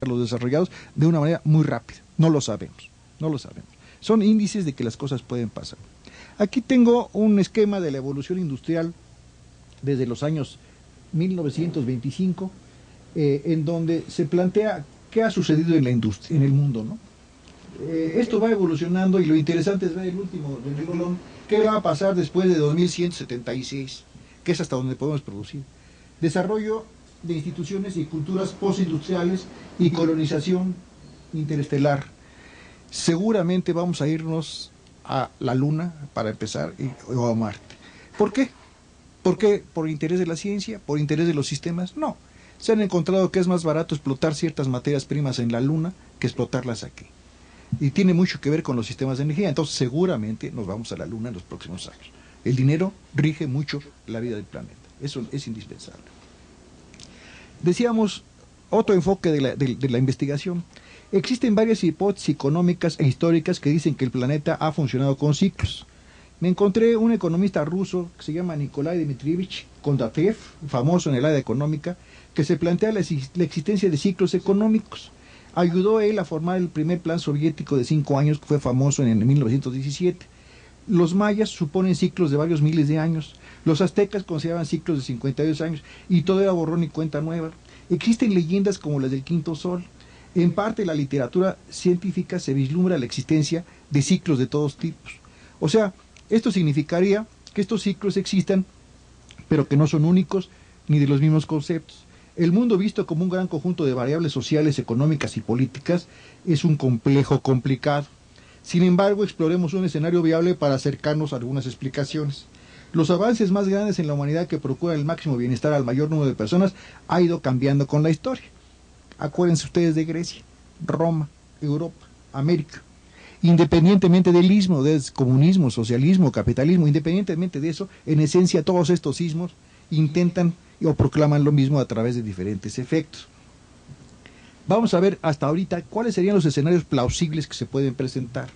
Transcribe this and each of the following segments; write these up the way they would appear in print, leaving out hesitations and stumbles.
los desarrollados de una manera muy rápida. No lo sabemos, no lo sabemos. Son índices de que las cosas pueden pasar. Aquí tengo un esquema de la evolución industrial desde los años 1925, en donde se plantea qué ha sucedido en la industria, en el mundo, ¿no? Esto va evolucionando y lo interesante es ver el último renglón, qué va a pasar después de 2176, que es hasta donde podemos producir. Desarrollo de instituciones y culturas postindustriales y colonización interestelar. Seguramente vamos a irnos a la Luna, para empezar, o a Marte. ¿Por qué? ¿Por qué? ¿Por interés de la ciencia? ¿Por interés de los sistemas? No. Se han encontrado que es más barato explotar ciertas materias primas en la Luna que explotarlas aquí. Y tiene mucho que ver con los sistemas de energía. Entonces seguramente nos vamos a la Luna en los próximos años. El dinero rige mucho la vida del planeta. Eso es indispensable. Decíamos, otro enfoque de la investigación. Existen varias hipótesis económicas e históricas que dicen que el planeta ha funcionado con ciclos. Me encontré un economista ruso que se llama Nikolai Dmitrievich Kondratev, famoso en el área económica, que se plantea la existencia de ciclos económicos. Ayudó él a formar el primer plan soviético de 5 años, que fue famoso en 1917. Los mayas suponen ciclos de varios miles de años. Los aztecas consideraban ciclos de 52 años, y todo era borrón y cuenta nueva. Existen leyendas como las del quinto sol. En parte, la literatura científica se vislumbra la existencia de ciclos de todos tipos. O sea, esto significaría que estos ciclos existan, pero que no son únicos ni de los mismos conceptos. El mundo visto como un gran conjunto de variables sociales, económicas y políticas es un complejo complicado. Sin embargo, exploremos un escenario viable para acercarnos a algunas explicaciones. Los avances más grandes en la humanidad, que procuran el máximo bienestar al mayor número de personas, ha ido cambiando con la historia. Acuérdense ustedes de Grecia, Roma, Europa, América. Independientemente del ismo, del comunismo, socialismo, capitalismo, independientemente de eso, en esencia todos estos ismos intentan o proclaman lo mismo a través de diferentes efectos. Vamos a ver hasta ahorita cuáles serían los escenarios plausibles que se pueden presentar.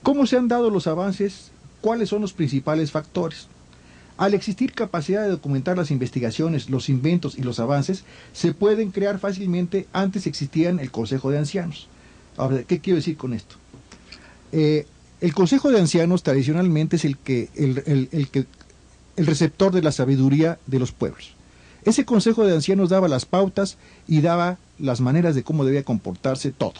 ¿Cómo se han dado los avances? ¿Cuáles son los principales factores? Al existir capacidad de documentar las investigaciones, los inventos y los avances, se pueden crear fácilmente. Antes existían el Consejo de Ancianos. Ahora, ¿qué quiero decir con esto? El Consejo de Ancianos tradicionalmente es el receptor de la sabiduría de los pueblos. Ese Consejo de Ancianos daba las pautas y daba las maneras de cómo debía comportarse todo.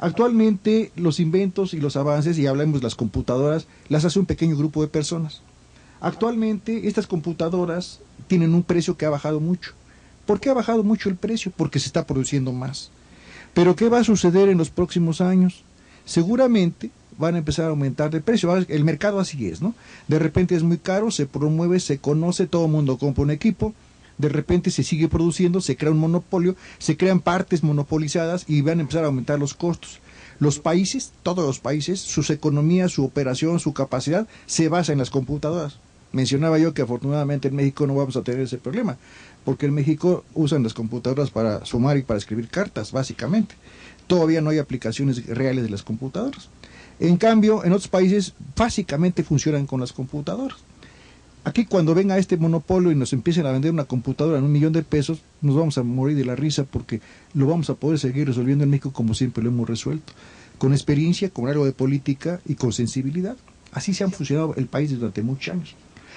Actualmente los inventos y los avances, y hablamos de las computadoras, las hace un pequeño grupo de personas. Actualmente estas computadoras tienen un precio que ha bajado mucho. ¿Por qué ha bajado mucho el precio? Porque se está produciendo más. ¿Pero qué va a suceder en los próximos años? Seguramente van a empezar a aumentar de precio. El mercado así es, ¿no? De repente es muy caro, se promueve, se conoce, todo el mundo compra un equipo, de repente se sigue produciendo, se crea un monopolio, se crean partes monopolizadas y van a empezar a aumentar los costos. Los países, todos los países, sus economías, su operación, su capacidad, se basa en las computadoras. Mencionaba yo que afortunadamente en México no vamos a tener ese problema, porque en México usan las computadoras para sumar y para escribir cartas, básicamente. Todavía no hay aplicaciones reales de las computadoras. En cambio, en otros países básicamente funcionan con las computadoras. Aquí, cuando venga este monopolio y nos empiecen a vender una computadora en $1.000.000, nos vamos a morir de la risa, porque lo vamos a poder seguir resolviendo en México como siempre lo hemos resuelto, con experiencia, con algo de política y con sensibilidad. Así se han funcionado el país durante muchos años.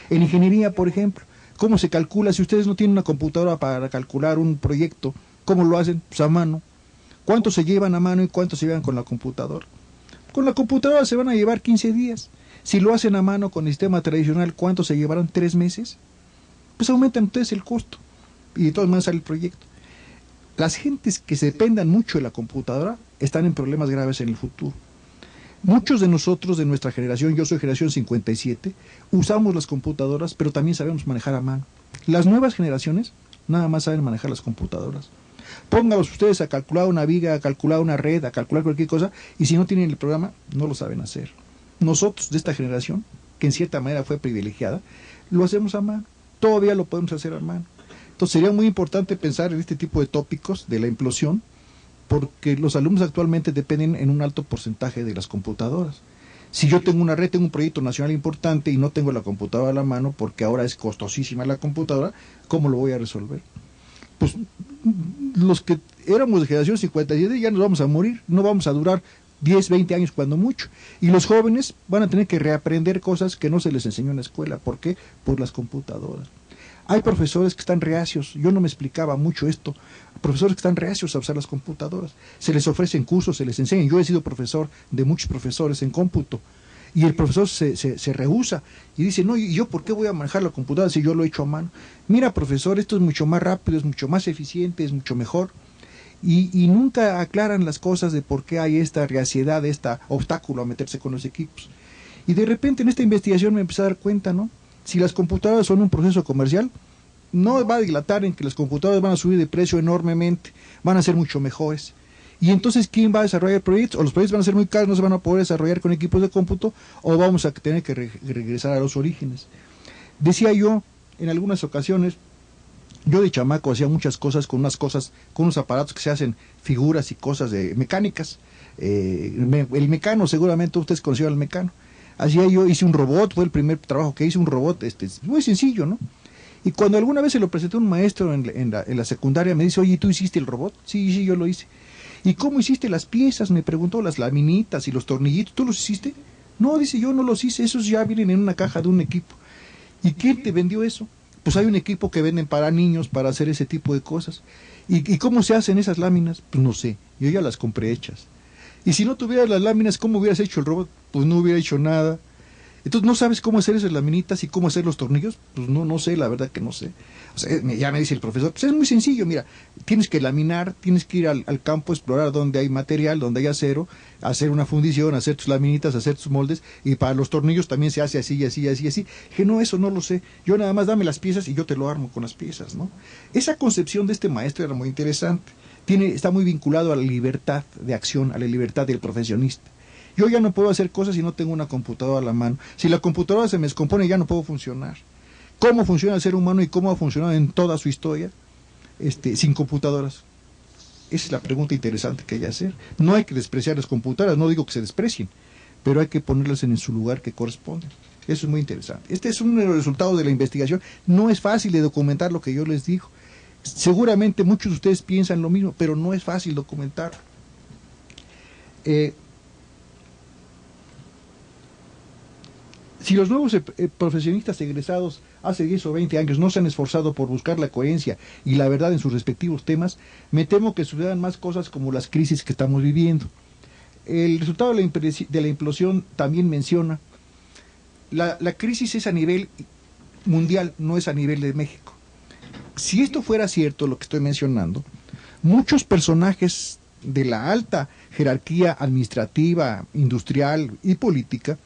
En ingeniería, por ejemplo, ¿cómo se calcula? Si ustedes no tienen una computadora para calcular un proyecto, ¿cómo lo hacen? Pues a mano. ¿Cuánto se llevan a mano y cuánto se llevan con la computadora? Con la computadora se van a llevar 15 días. Si lo hacen a mano con el sistema tradicional, ¿cuánto se llevarán? ¿3 meses? Pues aumentan ustedes el costo y de todas maneras sale el proyecto. Las gentes que se dependan mucho de la computadora están en problemas graves en el futuro. Muchos de nosotros, de nuestra generación, yo soy generación 57, usamos las computadoras, pero también sabemos manejar a mano. Las nuevas generaciones nada más saben manejar las computadoras. Póngalos ustedes a calcular una viga, a calcular una red, a calcular cualquier cosa, y si no tienen el programa, no lo saben hacer. Nosotros, de esta generación, que en cierta manera fue privilegiada, lo hacemos a mano. Todavía lo podemos hacer a mano. Entonces sería muy importante pensar en este tipo de tópicos de la implosión, porque los alumnos actualmente dependen en un alto porcentaje de las computadoras. Si yo tengo una red, tengo un proyecto nacional importante y no tengo la computadora a la mano, porque ahora es costosísima la computadora, ¿cómo lo voy a resolver? Pues los que éramos de generación 57 y ya nos vamos a morir, no vamos a durar 10, 20 años cuando mucho. Y los jóvenes van a tener que reaprender cosas que no se les enseñó en la escuela. ¿Por qué? Por las computadoras. Hay profesores que están reacios, yo no me explicaba mucho esto, profesores que están reacios a usar las computadoras. Se les ofrecen cursos, se les enseñan. Yo he sido profesor de muchos profesores en cómputo. Y el profesor se rehúsa y dice, no, ¿y yo por qué voy a manejar la computadora si yo lo he hecho a mano? Mira, profesor, esto es mucho más rápido, es mucho más eficiente, es mucho mejor. Y nunca aclaran las cosas de por qué hay esta reaciedad, este obstáculo a meterse con los equipos. Y de repente en esta investigación me empecé a dar cuenta, ¿no? Si las computadoras son un proceso comercial, no va a dilatar en que las computadoras van a subir de precio enormemente, van a ser mucho mejores. Y entonces, ¿quién va a desarrollar proyectos? O los proyectos van a ser muy caros, no se van a poder desarrollar con equipos de cómputo, o vamos a tener que regresar a los orígenes. Decía yo, en algunas ocasiones, yo de chamaco hacía muchas cosas con unos aparatos que se hacen figuras y cosas mecánicas. El Mecano, seguramente ustedes conocieron al Mecano. Hice un robot, fue el primer trabajo que hice, un robot, muy sencillo, ¿no? Y cuando alguna vez se lo presenté a un maestro en la secundaria, me dice, oye, ¿tú hiciste el robot? Sí, yo lo hice. ¿Y cómo hiciste las piezas? Me preguntó, las laminitas y los tornillitos, ¿tú los hiciste? No, dice, yo no los hice, esos ya vienen en una caja de un equipo. ¿Y quién te vendió eso? Pues hay un equipo que venden para niños para hacer ese tipo de cosas. ¿Y cómo se hacen esas láminas? Pues no sé, yo ya las compré hechas. Y si no tuvieras las láminas, ¿cómo hubieras hecho el robot? Pues no hubiera hecho nada. Entonces, ¿no sabes cómo hacer esas laminitas y cómo hacer los tornillos? Pues no sé, la verdad que no sé. O sea, ya me dice el profesor, pues es muy sencillo, mira, tienes que laminar, tienes que ir al campo, explorar donde hay material, donde hay acero, hacer una fundición, hacer tus laminitas, hacer tus moldes, y para los tornillos también se hace así, así, así, así. Dije, no, eso no lo sé, yo nada más dame las piezas y yo te lo armo con las piezas, ¿no? Esa concepción de este maestro era muy interesante, está muy vinculado a la libertad de acción, a la libertad del profesionista. Yo ya no puedo hacer cosas si no tengo una computadora a la mano. Si la computadora se me descompone, ya no puedo funcionar. ¿Cómo funciona el ser humano y cómo ha funcionado en toda su historia sin computadoras? Esa es la pregunta interesante que hay que hacer. No hay que despreciar las computadoras, no digo que se desprecien, pero hay que ponerlas en su lugar que corresponde. Eso es muy interesante. Este es un resultado de la investigación. No es fácil de documentar lo que yo les digo. Seguramente muchos de ustedes piensan lo mismo, pero no es fácil documentar. Si los nuevos profesionistas egresados hace 10 o 20 años no se han esforzado por buscar la coherencia y la verdad en sus respectivos temas, me temo que sucedan más cosas como las crisis que estamos viviendo. El resultado de la implosión también menciona, la crisis es a nivel mundial, no es a nivel de México. Si esto fuera cierto, lo que estoy mencionando, muchos personajes de la alta jerarquía administrativa, industrial y política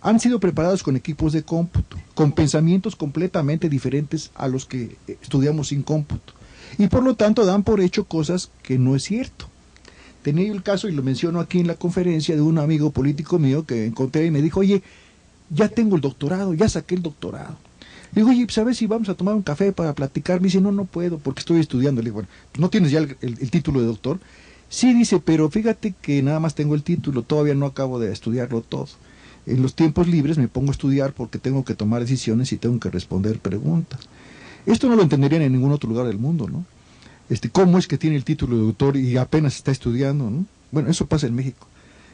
han sido preparados con equipos de cómputo, con pensamientos completamente diferentes a los que estudiamos sin cómputo. Y por lo tanto dan por hecho cosas que no es cierto. Tenía yo el caso, y lo menciono aquí en la conferencia, de un amigo político mío que encontré y me dijo, oye, ya tengo el doctorado, ya saqué el doctorado. Le digo, oye, ¿sabes si vamos a tomar un café para platicar? Me dice, no puedo porque estoy estudiando. Le digo, bueno, ¿no tienes ya el título de doctor? Sí, dice, pero fíjate que nada más tengo el título, todavía no acabo de estudiarlo todo. En los tiempos libres me pongo a estudiar porque tengo que tomar decisiones y tengo que responder preguntas. Esto no lo entenderían en ningún otro lugar del mundo, ¿no? ¿Cómo es que tiene el título de doctor y apenas está estudiando, ¿no? Bueno, eso pasa en México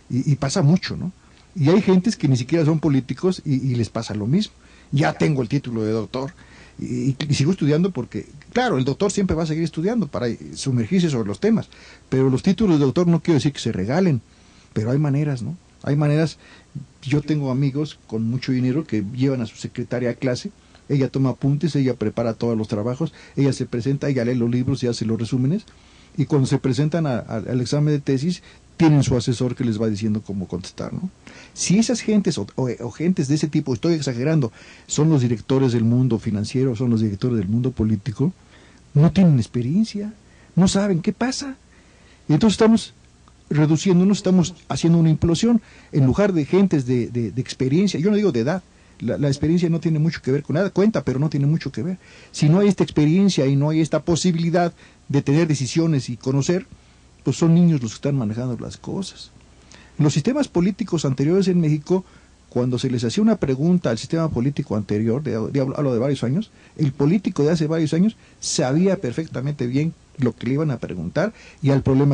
y pasa mucho, ¿no? Y hay gentes que ni siquiera son políticos y les pasa lo mismo. Ya tengo el título de doctor y sigo estudiando porque, claro, el doctor siempre va a seguir estudiando para sumergirse sobre los temas, pero los títulos de doctor no quiero decir que se regalen, pero hay maneras, ¿no? Hay maneras. Yo tengo amigos con mucho dinero que llevan a su secretaria a clase, ella toma apuntes, ella prepara todos los trabajos, ella se presenta, ella lee los libros y hace los resúmenes, y cuando se presentan al examen de tesis, tienen su asesor que les va diciendo cómo contestar, ¿no? Si esas gentes o gentes de ese tipo, estoy exagerando, son los directores del mundo financiero, son los directores del mundo político, no tienen experiencia, no saben qué pasa. Y entonces estamos reduciéndonos, estamos haciendo una implosión en lugar de gentes de experiencia. Yo no digo de edad, la experiencia no tiene mucho que ver con nada, cuenta, pero no tiene mucho que ver. Si no hay esta experiencia y no hay esta posibilidad de tener decisiones y conocer, pues son niños los que están manejando las cosas. Los sistemas políticos anteriores en México, cuando se les hacía una pregunta al sistema político anterior, hablo de varios años, el político de hace varios años sabía perfectamente bien lo que le iban a preguntar y al problema